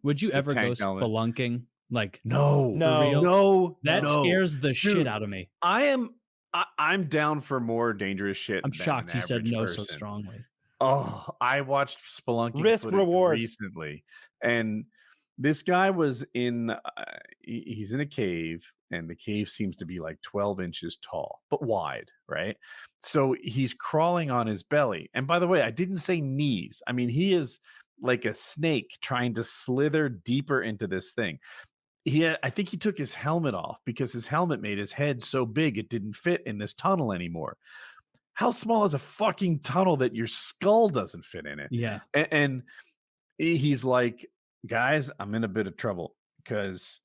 Would you ever go tank helmet. spelunking? Like, No, for real? no, That no. scares the shit Dude, out of me. I'm down for more dangerous shit I'm than an shocked you said average no so person. strongly. Oh, I watched spelunking Risk footage reward. recently, and this guy was in. He's in a cave, and the cave seems to be like 12 inches tall, but wide, right? So he's crawling on his belly. And by the way, I didn't say knees. I mean, he is like a snake trying to slither deeper into this thing. I think he took his helmet off because his helmet made his head so big it didn't fit in this tunnel anymore. How small is a fucking tunnel that your skull doesn't fit in it? Yeah. And he's like, guys, I'm in a bit of trouble because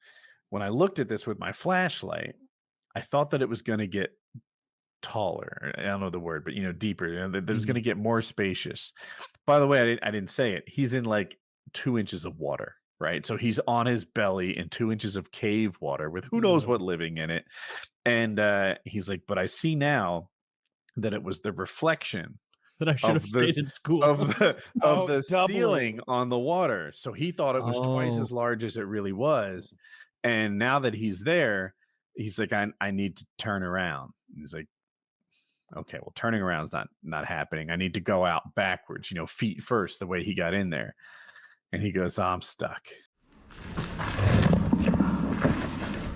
when I looked at this with my flashlight, I thought that it was going to get taller. I don't know the word, but deeper. That it was going to get more spacious. By the way, I didn't say it. He's in like 2 inches of water, right? So he's on his belly in 2 inches of cave water with who knows what living in it. And he's like, but I see now that it was the reflection That I should have stayed in school. of the doubling. ceiling on the water. So he thought it was twice as Oh. large as it really was. And now that he's there, he's like, I need to turn around. And he's like, okay, well, turning around is not happening. I need to go out backwards, feet first, the way he got in there. And he goes, I'm stuck.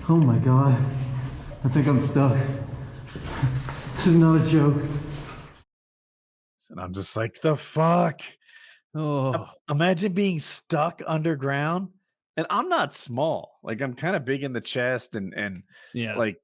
Oh my God. I think I'm stuck. This is not a joke. And I'm just like, the fuck? Oh. Imagine being stuck underground. And I'm not small. Like, I'm kind of big in the chest and Yeah. like,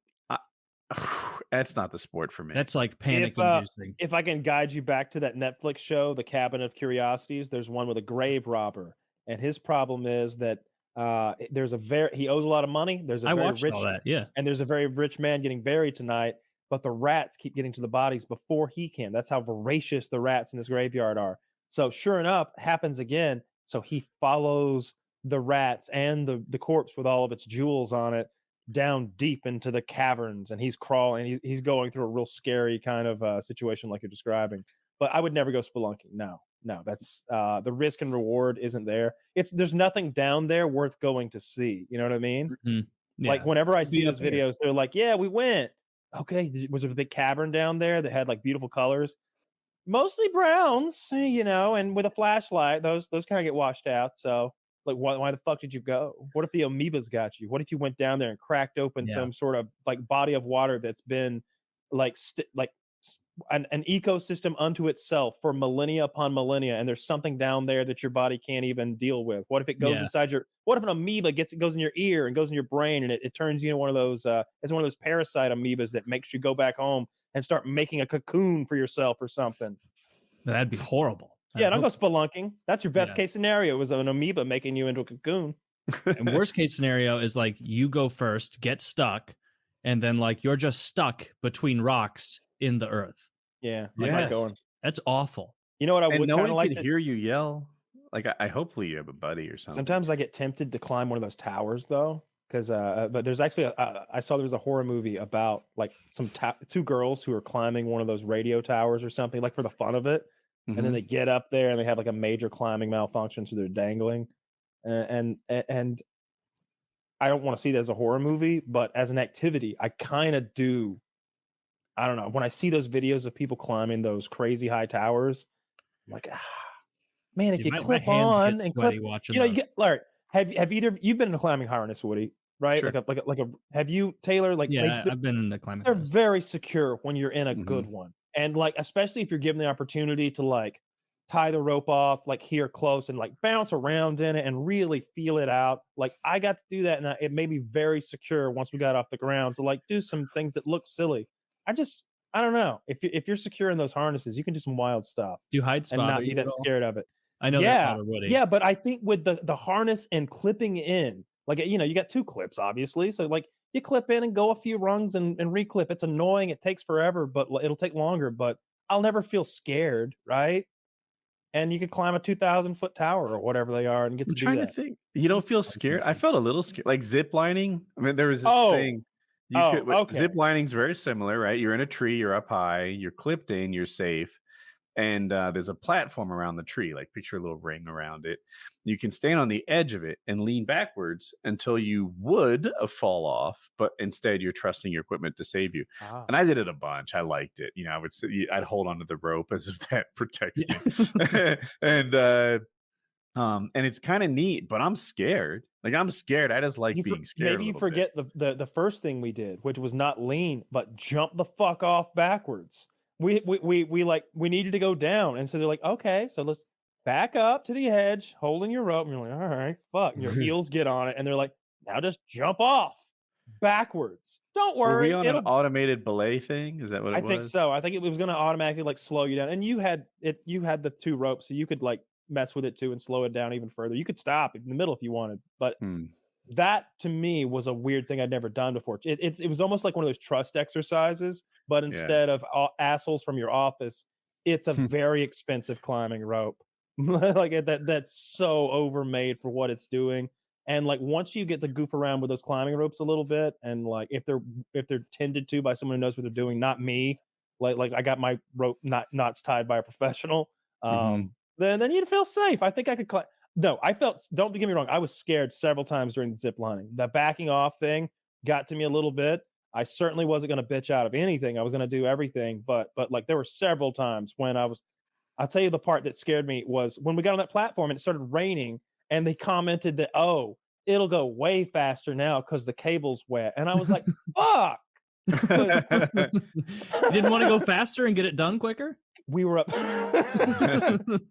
that's not the sport for me. That's like panic inducing. If I can guide you back to that Netflix show, The Cabin of Curiosities, there's one with a grave robber, and his problem is that he owes a lot of money. There's a I very watched rich all that. Yeah. and there's a very rich man getting buried tonight, but the rats keep getting to the bodies before he can. That's how voracious the rats in this graveyard are. So sure enough, happens again. So he follows the rats and the corpse with all of its jewels on it down deep into the caverns, and he's crawling. He's going through a real scary kind of situation like you're describing. But I would never go spelunking. No, that's the risk and reward isn't there. There's nothing down there worth going to see. You know what I mean? Yeah. Like whenever I see Be those up there. videos, they're like, "Yeah, we went." Okay, was there a big cavern down there that had like beautiful colors? Mostly browns, and with a flashlight, those kind of get washed out. So, like, why the fuck did you go? What if the amoebas got you? What if you went down there and cracked open Yeah. some sort of like body of water that's been like an ecosystem unto itself for millennia upon millennia, and there's something down there that your body can't even deal with? What if it goes Yeah. inside what if an amoeba goes in your ear and goes in your brain, and it turns you into one of those it's one of those parasite amoebas that makes you go back home and start making a cocoon for yourself or something? That'd be horrible. Yeah, don't go spelunking. That's your best Yeah. case scenario, was an amoeba making you into a cocoon. And worst case scenario is like you go first, get stuck, and then like you're just stuck between rocks in the earth. Yeah, Like, I'm not going. That's awful. You know what I And would no kind of one like can hear you yell. Like, I hopefully you have a buddy or something. Sometimes I get tempted to climb one of those towers though, because but there's actually I saw there was a horror movie about like two girls who are climbing one of those radio towers or something, like for the fun of it, and then they get up there and they have like a major climbing malfunction, so they're dangling, and I don't want to see it as a horror movie, but as an activity, I kind of do. I don't know, when I see those videos of people climbing those crazy high towers, I'm like, man, if Dude, you my clip hands on get and sweaty clip, watching you those. get Larry. Have either you've been in a climbing harness, Woody? Right, Sure. like a. Have you, Taylor? Like, Yeah, I've been in the climbing. they're harness. very secure when you're in a good one, and like especially if you're given the opportunity to like tie the rope off like here close and like bounce around in it and really feel it out. Like I got to do that, and it made me very secure once we got off the ground to like do some things that look silly. I don't know. If you're secure in those harnesses, you can do some wild stuff Do heights and bother not be you that at all? scared of it. I know that bother Woody. Yeah, but I think with the harness and clipping in, like you got two clips, obviously. So like you clip in and go a few rungs and reclip. It's annoying. It takes forever, but it'll take longer. But I'll never feel scared, right? And you could climb a 2,000-foot tower or whatever they are and get to I'm do trying that. to think. You don't feel scared? I felt a little scared. Like zip lining. I mean, there was this Oh. thing. Okay. Zip lining's very similar, right? You're in a tree, you're up high, you're clipped in, you're safe. and there's a platform around the tree. Like picture a little ring around it. You can stand on the edge of it and lean backwards until you would fall off, but instead you're trusting your equipment to save you. Ah. And I did it a bunch. I liked it. I would say I'd hold onto the rope as if that protects me. And it's kind of neat, but I'm scared. Like I'm scared. I just like being scared. Maybe you forget the first thing we did, which was not lean, but jump the fuck off backwards. We needed to go down, and so they're like, okay, so let's back up to the edge, holding your rope, and you're like, all right, fuck. And your heels get on it, and they're like, now just jump off backwards. Don't worry. Were we on an automated belay thing? Is that what it was? I think so. I think it was going to automatically like slow you down, and you had the 2 ropes, so you could like mess with it too and slow it down even further. You could stop in the middle if you wanted, but that to me was a weird thing I'd never done before. It was almost like one of those trust exercises, but instead of assholes from your office, it's a very expensive climbing rope. Like that's so overmade for what it's doing. And like once you get to goof around with those climbing ropes a little bit, and like if they're tended to by someone who knows what they're doing, not me, like I got my rope knots tied by a professional, then you'd feel safe. I think I could climb. No, don't get me wrong, I was scared several times during the zip lining. The backing off thing got to me a little bit. I certainly wasn't going to bitch out of anything. I was going to do everything, but like there were several times when I'll tell you the part that scared me was when we got on that platform and it started raining, and they commented that, oh, it'll go way faster now because the cable's wet. And I was like, fuck. You didn't want to go faster and get it done quicker? We were up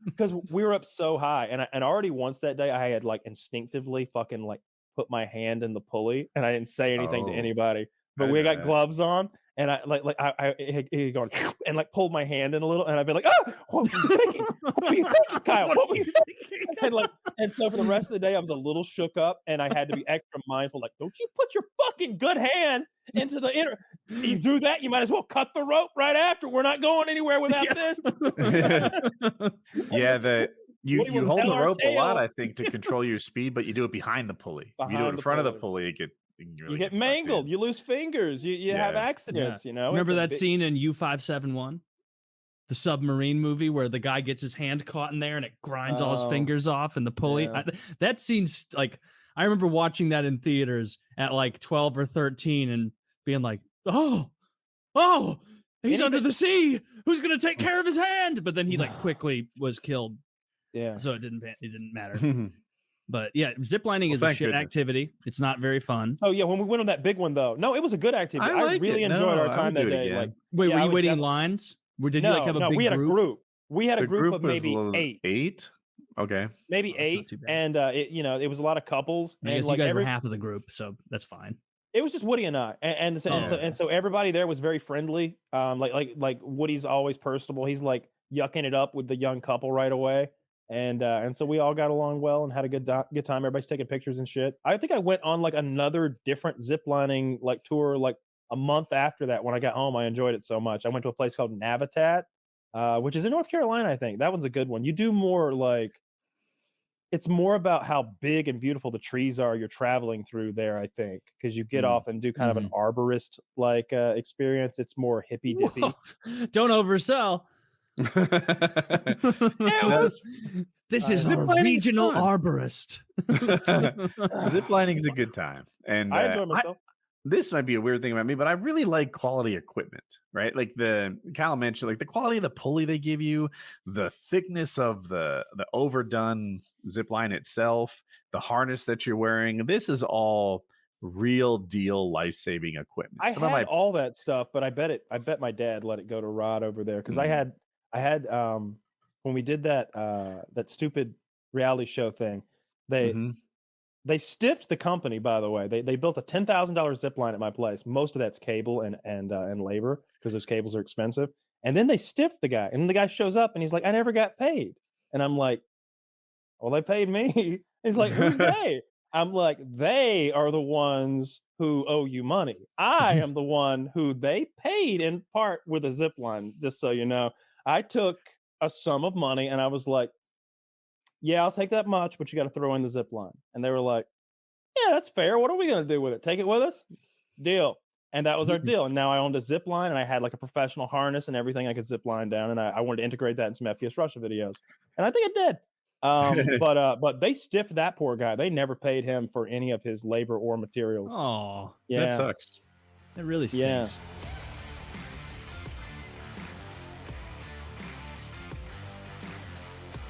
because we were up so high, and already once that day I had like instinctively fucking like put my hand in the pulley, and I didn't say anything to anybody, but we got gloves on, and I he going and like pulled my hand in a little, and I'd be like, oh, what were you thinking? What were you thinking, Kyle? What were you thinking? And so for the rest of the day I was a little shook up, and I had to be extra mindful, like, don't you put your fucking good hand into the inner. You do that, you might as well cut the rope right after. We're not going anywhere without this. You hold the rope a lot, I think, to control your speed, but you do it behind the pulley. If you do it in front of the pulley, you get mangled. You lose fingers. You have accidents. Yeah. Remember that scene in U-571, the submarine movie, where the guy gets his hand caught in there and it grinds all his fingers off, and the pulley. Yeah. That scene's like, I remember watching that in theaters at like 12 or 13 and being like, oh, he's under the sea. Who's going to take care of his hand? But then he like quickly was killed. Yeah. So it didn't matter. But yeah, ziplining is a shit activity. It's not very fun. Oh yeah, when we went on that big one though, no, it was a good activity. I really enjoyed our time that day. Like, wait, were you waiting in lines? Did you like have a big group? We had a group. We had a group of maybe 8. 8? Okay. Maybe 8. And it was a lot of couples. I guess you guys were half of the group, so that's fine. It was just Woody and I, and so everybody there was very friendly. Like Woody's always personable. He's like yucking it up with the young couple right away, and so we all got along well and had a good time. Everybody's taking pictures and shit. I think I went on like another different ziplining like tour like a month after that. When I got home, I enjoyed it so much. I went to a place called Navitat, which is in North Carolina. I think that one's a good one. You do more like. It's more about how big and beautiful the trees are you're traveling through there, I think, because you get off and do kind of an arborist like experience. It's more hippy dippy. Don't oversell. This is a regional arborist. Ziplining is a good time, and I enjoy myself. This might be a weird thing about me, but I really like quality equipment, right? Like Cal mentioned, like the quality of the pulley they give you, the thickness of the overdone zip line itself, the harness that you're wearing. This is all real deal life-saving equipment. I had all that stuff, but I bet my dad let it go to Rod over there because I had when we did that stupid reality show thing, they stiffed the company, by the way. They built a $10,000 zip line at my place. Most of that's cable and labor because those cables are expensive. And then they stiffed the guy. And then the guy shows up and he's like, I never got paid. And I'm like, well, they paid me. He's like, who's they? I'm like, they are the ones who owe you money. I am the one who they paid in part with a zip line, just so you know. I took a sum of money and I was like, yeah, I'll take that much, but you got to throw in the zip line. And they were like, yeah, that's fair. What are we going to do with it? Take it with us? Deal. And that was our deal. And now I owned a zip line, and I had like a professional harness and everything I could zip line down. And I wanted to integrate that in some FPSRussia videos, and I think it did. But they stiffed that poor guy. They never paid him for any of his labor or materials. Oh, Yeah, That sucks. that really stinks. Yeah.